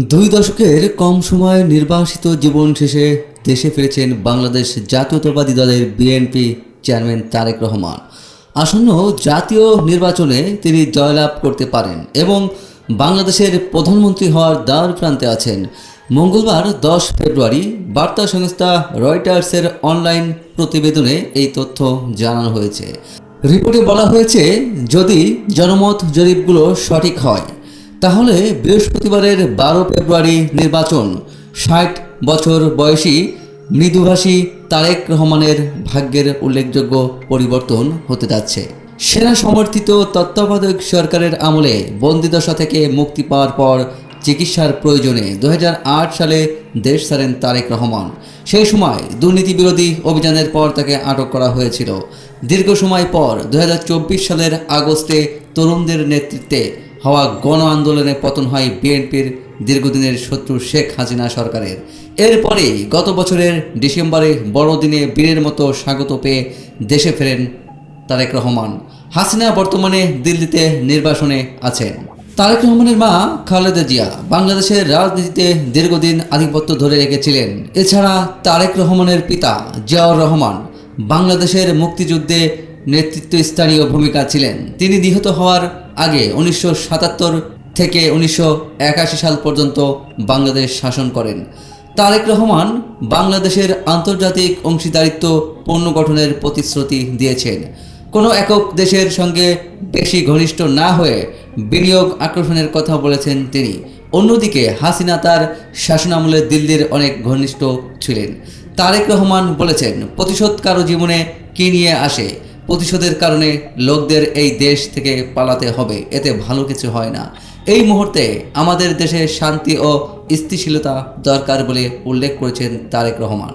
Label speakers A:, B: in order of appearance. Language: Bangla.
A: দুই দশকের কম সময়ে নির্বাসিত জীবন শেষে দেশে ফিরেছেন বাংলাদেশ জাতীয়তাবাদী দলের বিএনপি চেয়ারম্যান তারেক রহমান। আসন্ন জাতীয় নির্বাচনে তিনি জয়লাভ করতে পারেন এবং বাংলাদেশের প্রধানমন্ত্রী হওয়ার দ্বার প্রান্তে আছেন। মঙ্গলবার 10 ফেব্রুয়ারি বার্তা সংস্থা রয়টার্সের অনলাইন প্রতিবেদনে এই তথ্য জানানো হয়েছে। রিপোর্টে বলা হয়েছে, যদি জনমত জরিপগুলো সঠিক হয় তাহলে বৃহস্পতিবারের 12 ফেব্রুয়ারি নির্বাচন 60 বছর বয়সী মৃদুভাষী তারেক রহমানের ভাগ্যের উল্লেখযোগ্য পরিবর্তন হতে যাচ্ছে। সেনা সমর্থিত তত্ত্বাবধায়ক সরকারের আমলে বন্দিদশা থেকে মুক্তি পাওয়ার পর চিকিৎসার প্রয়োজনে 2008 সালে দেশ ছাড়েন তারেক রহমান। সেই সময় দুর্নীতি বিরোধী অভিযানের পর তাকে আটক করা হয়েছিল। দীর্ঘ সময় পর 2024 সালের আগস্টে তরুণদের নেতৃত্বে হওয়া গণ আন্দোলনে পতন হয় বিএনপির দীর্ঘদিনের শত্রু শেখ হাসিনা সরকারের। এরপরে গত বছরের ডিসেম্বরে বড়দিনে বীরের মতো স্বাগত পেয়ে দেশে ফেরেন তারেক রহমান। হাসিনা বর্তমানে দিল্লিতে নির্বাসনে আছেন। তারেক রহমানের মা খালেদা জিয়া বাংলাদেশের রাজনীতিতে দীর্ঘদিন আধিপত্য ধরে রেখেছিলেন। এছাড়া তারেক রহমানের পিতা জিয়াউর রহমান বাংলাদেশের মুক্তিযুদ্ধে নেতৃত্বস্থানীয় ভূমিকা ছিলেন। তিনি নিহত হওয়ার আগে 1977 থেকে 1981 সাল পর্যন্ত বাংলাদেশ শাসন করেন। তারেক রহমান বাংলাদেশের আন্তর্জাতিক অংশীদারিত্ব পুনর্গঠনের প্রতিশ্রুতি দিয়েছেন। কোনো একক দেশের সঙ্গে বেশি ঘনিষ্ঠ না হয়ে বিনিয়োগ আকর্ষণের কথা বলেছেন তিনি। অন্যদিকে হাসিনা তার শাসনামলে দিল্লির অনেক ঘনিষ্ঠ ছিলেন। তারেক রহমান বলেছেন, প্রতিশোধ কারো জীবনে কী নিয়ে আসে? প্রতিশোধের কারণে লোকদের এই দেশ থেকে পালাতে হবে, এতে ভালো কিছু হয় না। এই মুহূর্তে আমাদের দেশে শান্তি ও স্থিতিশীলতা দরকার বলে উল্লেখ করেছেন তারেক রহমান।